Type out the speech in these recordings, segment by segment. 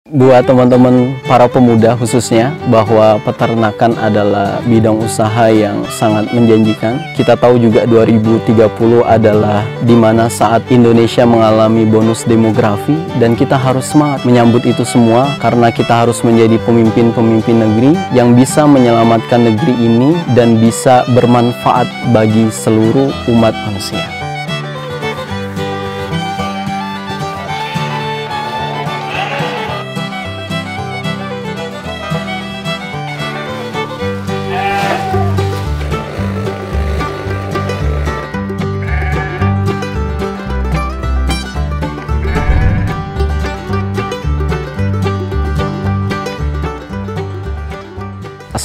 Buat teman-teman para pemuda khususnya, bahwa peternakan adalah bidang usaha yang sangat menjanjikan. Kita tahu juga 2030 adalah dimana saat Indonesia mengalami bonus demografi, dan kita harus semangat menyambut itu semua karena kita harus menjadi pemimpin-pemimpin negeri yang bisa menyelamatkan negeri ini dan bisa bermanfaat bagi seluruh umat manusia.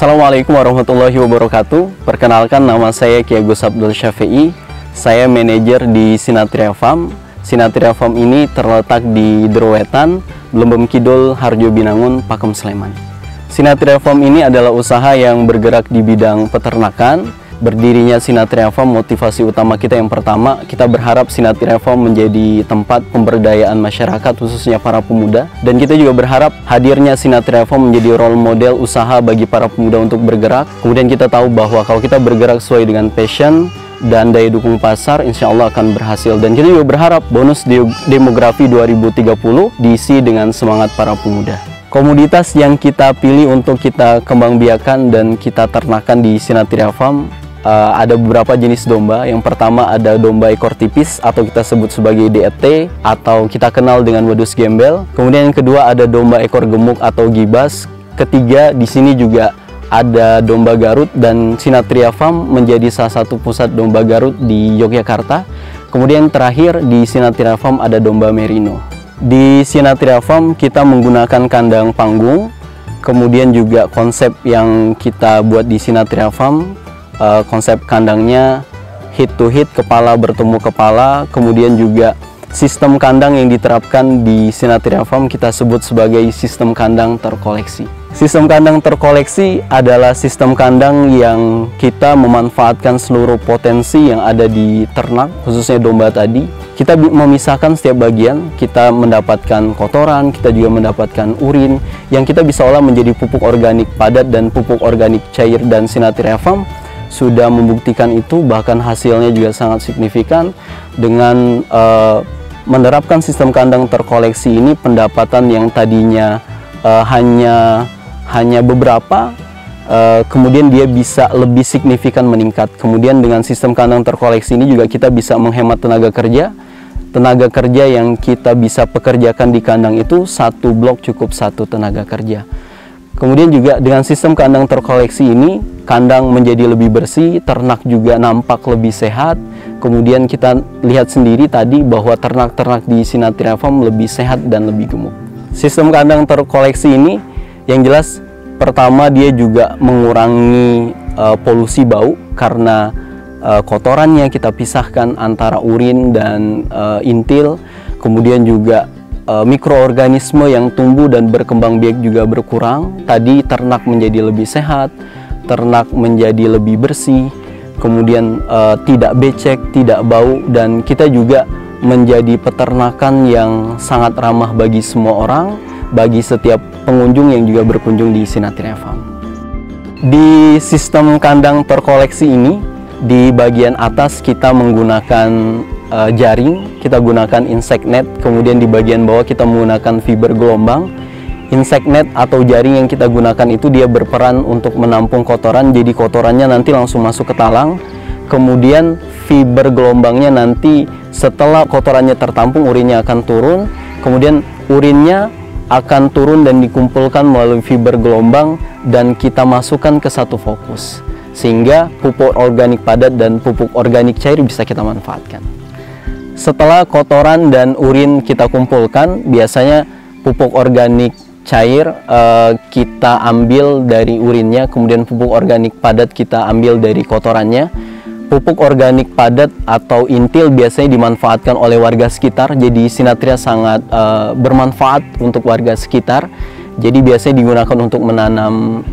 Assalamualaikum warahmatullahi wabarakatuh. Perkenalkan, nama saya Ki Agus Abdul Syafi'i. Saya manajer di Sinatria Farm. Sinatria Farm ini terletak di Drowetan, Blembem Kidul, Harjo Binangun, Pakem, Sleman. Sinatria Farm ini adalah usaha yang bergerak di bidang peternakan. Berdirinya Sinatria Farm, motivasi utama kita yang pertama, kita berharap Sinatria Farm menjadi tempat pemberdayaan masyarakat, khususnya para pemuda. Dan kita juga berharap hadirnya Sinatria Farm menjadi role model usaha bagi para pemuda untuk bergerak. Kemudian kita tahu bahwa kalau kita bergerak sesuai dengan passion dan daya dukung pasar, insya Allah akan berhasil. Dan kita juga berharap bonus demografi 2030 diisi dengan semangat para pemuda. Komoditas yang kita pilih untuk kita kembang biakan dan kita ternakan di Sinatria Farm, ada beberapa jenis domba. Yang pertama ada domba ekor tipis atau kita sebut sebagai DET atau kita kenal dengan wedus gembel. Kemudian yang kedua ada domba ekor gemuk atau gibas. Ketiga, di sini juga ada domba Garut, dan Sinatria Farm menjadi salah satu pusat domba Garut di Yogyakarta. Kemudian terakhir di Sinatria Farm ada domba Merino. Di Sinatria Farm kita menggunakan kandang panggung. Kemudian juga konsep yang kita buat di Sinatria Farm, konsep kandangnya hit to hit, kepala bertemu kepala. Kemudian juga sistem kandang yang diterapkan di Sinatria Farm kita sebut sebagai sistem kandang terkoleksi. Sistem kandang terkoleksi adalah sistem kandang yang kita memanfaatkan seluruh potensi yang ada di ternak, khususnya domba tadi. Kita memisahkan setiap bagian, kita mendapatkan kotoran, kita juga mendapatkan urin yang kita bisa olah menjadi pupuk organik padat dan pupuk organik cair, dan Sinatria Farm sudah membuktikan itu, bahkan hasilnya juga sangat signifikan. Dengan menerapkan sistem kandang terkoleksi ini, pendapatan yang tadinya hanya beberapa, kemudian dia bisa lebih signifikan meningkat. Kemudian dengan sistem kandang terkoleksi ini juga kita bisa menghemat tenaga kerja. Tenaga kerja yang kita bisa pekerjakan di kandang itu satu blok cukup satu tenaga kerja. Kemudian juga dengan sistem kandang terkoleksi ini, kandang menjadi lebih bersih, ternak juga nampak lebih sehat. Kemudian kita lihat sendiri tadi bahwa ternak-ternak di Sinatria Farm lebih sehat dan lebih gemuk. Sistem kandang terkoleksi ini yang jelas pertama dia juga mengurangi polusi bau, karena kotorannya kita pisahkan antara urin dan intil. Kemudian juga mikroorganisme yang tumbuh dan berkembang biak juga berkurang. Tadi ternak menjadi lebih sehat, ternak menjadi lebih bersih, kemudian tidak becek, tidak bau, dan kita juga menjadi peternakan yang sangat ramah bagi semua orang, bagi setiap pengunjung yang juga berkunjung di Sinatria Farm. Di sistem kandang terkoleksi ini, di bagian atas kita menggunakan jaring, kita gunakan insect net. Kemudian di bagian bawah kita menggunakan fiber gelombang. Insect net atau jaring yang kita gunakan itu dia berperan untuk menampung kotoran, jadi kotorannya nanti langsung masuk ke talang. Kemudian fiber gelombangnya nanti setelah kotorannya tertampung, urinnya akan turun. Kemudian urinnya akan turun dan dikumpulkan melalui fiber gelombang, dan kita masukkan ke satu fokus, sehingga pupuk organik padat dan pupuk organik cair bisa kita manfaatkan. Setelah kotoran dan urin kita kumpulkan, biasanya pupuk organik cair kita ambil dari urinnya, kemudian pupuk organik padat kita ambil dari kotorannya. Pupuk organik padat atau intil biasanya dimanfaatkan oleh warga sekitar, jadi Sinatria sangat bermanfaat untuk warga sekitar. Jadi biasanya digunakan untuk menanam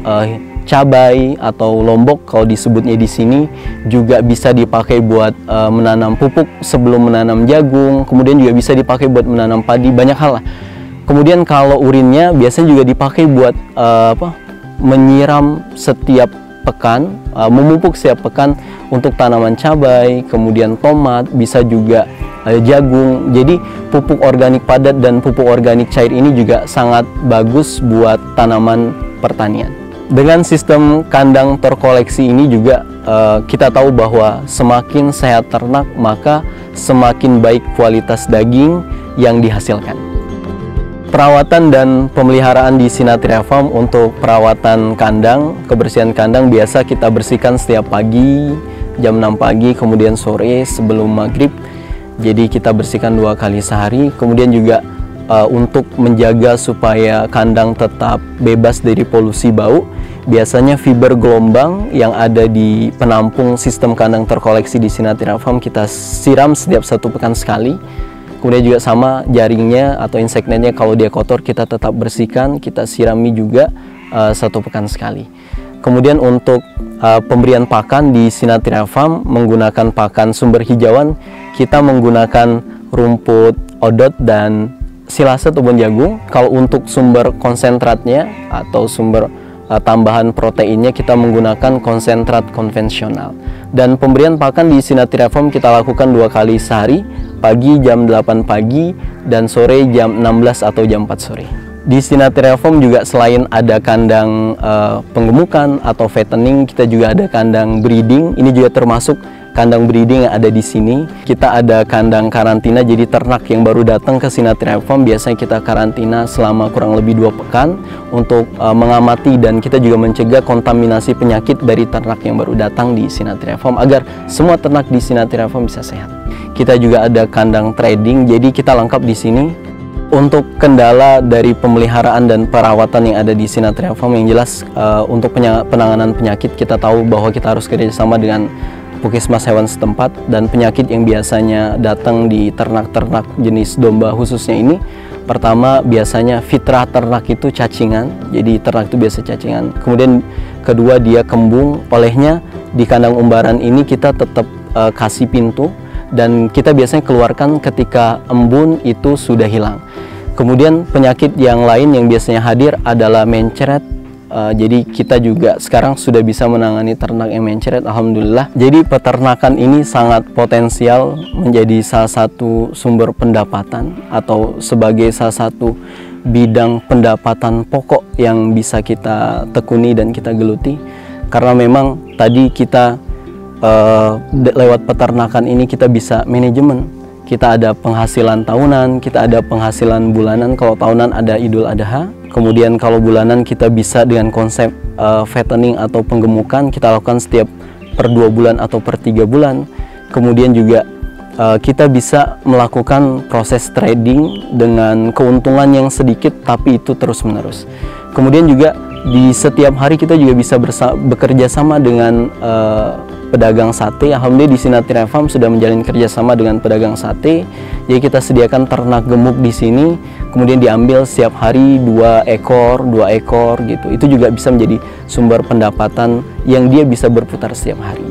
cabai atau lombok kalau disebutnya di sini, juga bisa dipakai buat menanam pupuk sebelum menanam jagung, kemudian juga bisa dipakai buat menanam padi, banyak hal lah. Kemudian kalau urinnya biasanya juga dipakai buat menyiram setiap pekan, memupuk setiap pekan untuk tanaman cabai, kemudian tomat, bisa juga jagung. Jadi pupuk organik padat dan pupuk organik cair ini juga sangat bagus buat tanaman pertanian. Dengan sistem kandang terkoleksi ini juga kita tahu bahwa semakin sehat ternak, maka semakin baik kualitas daging yang dihasilkan. Perawatan dan pemeliharaan di Sinathrya Farm untuk perawatan kandang, kebersihan kandang biasa kita bersihkan setiap pagi, jam 6 pagi, kemudian sore sebelum maghrib. Jadi kita bersihkan 2 kali sehari. Kemudian juga untuk menjaga supaya kandang tetap bebas dari polusi bau, biasanya fiber gelombang yang ada di penampung sistem kandang terkoleksi di Sinathrya Farm kita siram setiap 1 pekan sekali. Kemudian juga sama jaringnya atau insect netnya, kalau dia kotor kita tetap bersihkan, kita sirami juga 1 pekan sekali. Kemudian untuk pemberian pakan di Sinathrya Farm menggunakan pakan sumber hijauan, kita menggunakan rumput odot dan silase ataupun jagung. Kalau untuk sumber konsentratnya atau sumber tambahan proteinnya, kita menggunakan konsentrat konvensional. Dan pemberian pakan di Sinathrya Farm kita lakukan 2 kali sehari, pagi jam 8 pagi dan sore jam 16 atau jam 4 sore. Di Sinathrya Farm juga selain ada kandang penggemukan atau fattening, kita juga ada kandang breeding. Ini juga termasuk kandang breeding yang ada di sini. Kita ada kandang karantina, jadi ternak yang baru datang ke Sinathrya Farm biasanya kita karantina selama kurang lebih 2 pekan untuk mengamati, dan kita juga mencegah kontaminasi penyakit dari ternak yang baru datang di Sinathrya Farm agar semua ternak di Sinathrya Farm bisa sehat. Kita juga ada kandang trading, jadi kita lengkap di sini. Untuk kendala dari pemeliharaan dan perawatan yang ada di Sinathrya Farm, yang jelas untuk penanganan penyakit kita tahu bahwa kita harus kerjasama dengan Puskesmas hewan setempat, dan penyakit yang biasanya datang di ternak-ternak jenis domba khususnya ini, pertama biasanya fitrah ternak itu cacingan, jadi ternak itu biasa cacingan. Kemudian kedua dia kembung, olehnya di kandang umbaran ini kita tetap kasih pintu, dan kita biasanya keluarkan ketika embun itu sudah hilang. Kemudian penyakit yang lain yang biasanya hadir adalah mencret. Jadi kita juga sekarang sudah bisa menangani ternak yang mencret, alhamdulillah. Jadi peternakan ini sangat potensial menjadi salah satu sumber pendapatan atau sebagai salah satu bidang pendapatan pokok yang bisa kita tekuni dan kita geluti. Karena memang tadi kita lewat peternakan ini kita bisa manajemen. Kita ada penghasilan tahunan, kita ada penghasilan bulanan. Kalau tahunan ada Idul Adha. Kemudian kalau bulanan kita bisa dengan konsep fattening atau penggemukan, kita lakukan setiap per 2 bulan atau per 3 bulan. Kemudian juga kita bisa melakukan proses trading dengan keuntungan yang sedikit tapi itu terus menerus. Kemudian juga di setiap hari kita juga bisa bekerja sama dengan pedagang sate. Alhamdulillah di Sinathrya Farm sudah menjalin kerjasama dengan pedagang sate. Jadi kita sediakan ternak gemuk di sini, kemudian diambil setiap hari 2 ekor gitu. Itu juga bisa menjadi sumber pendapatan yang dia bisa berputar setiap hari.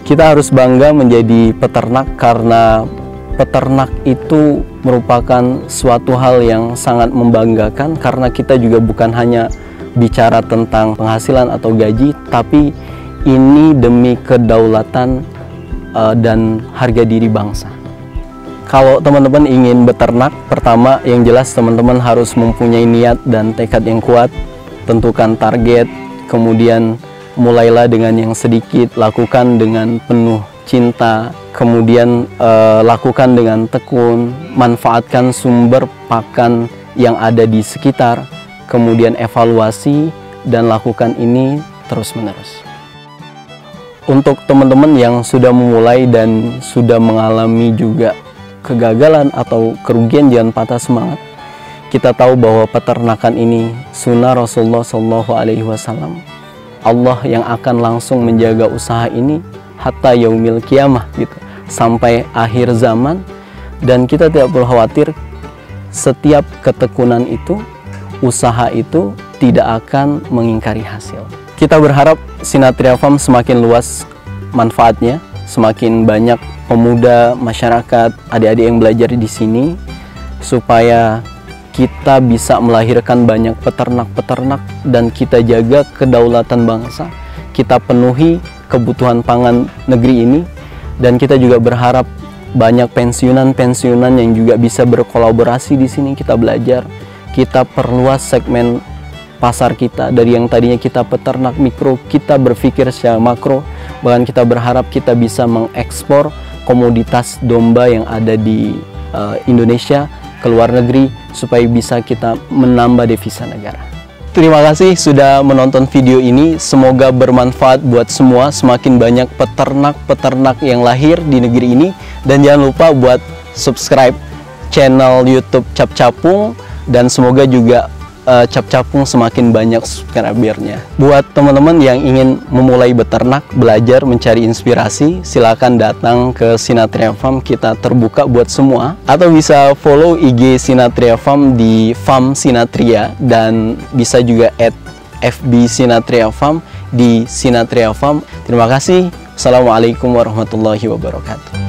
Kita harus bangga menjadi peternak karena peternak itu merupakan suatu hal yang sangat membanggakan, karena kita juga bukan hanya bicara tentang penghasilan atau gaji, tapi ini demi kedaulatan dan harga diri bangsa. Kalau teman-teman ingin beternak, pertama yang jelas teman-teman harus mempunyai niat dan tekad yang kuat. Tentukan target, kemudian mulailah dengan yang sedikit, lakukan dengan penuh cinta, kemudian lakukan dengan tekun, manfaatkan sumber pakan yang ada di sekitar, kemudian evaluasi dan lakukan ini terus-menerus. Untuk teman-teman yang sudah memulai dan sudah mengalami juga kegagalan atau kerugian, jangan patah semangat. Kita tahu bahwa peternakan ini sunnah Rasulullah SAW. Allah yang akan langsung menjaga usaha ini hatta yaumil qiyamah gitu, sampai akhir zaman, dan kita tidak perlu khawatir. Setiap ketekunan itu, usaha itu tidak akan mengingkari hasil. Kita berharap Sinathrya Farm semakin luas manfaatnya, semakin banyak pemuda, masyarakat, adik-adik yang belajar di sini, supaya kita bisa melahirkan banyak peternak-peternak dan kita jaga kedaulatan bangsa, kita penuhi kebutuhan pangan negeri ini, dan kita juga berharap banyak pensiunan-pensiunan yang juga bisa berkolaborasi di sini. Kita belajar, kita perluas segmen pasar kita dari yang tadinya kita peternak mikro, kita berpikir secara makro, bahkan kita berharap kita bisa mengekspor komoditas domba yang ada di Indonesia ke luar negeri supaya bisa kita menambah devisa negara. Terima kasih sudah menonton video ini, semoga bermanfaat buat semua, semakin banyak peternak-peternak yang lahir di negeri ini, dan jangan lupa buat subscribe channel YouTube Cap Capung, dan semoga juga Cap Capung semakin banyak subscribernya. Buat teman-teman yang ingin memulai beternak, belajar, mencari inspirasi, silakan datang ke Sinatria Farm, kita terbuka buat semua. Atau bisa follow IG Sinatria Farm di Farm Sinatria, dan bisa juga add FB Sinatria Farm di Sinatria Farm. Terima kasih. Assalamualaikum warahmatullahi wabarakatuh.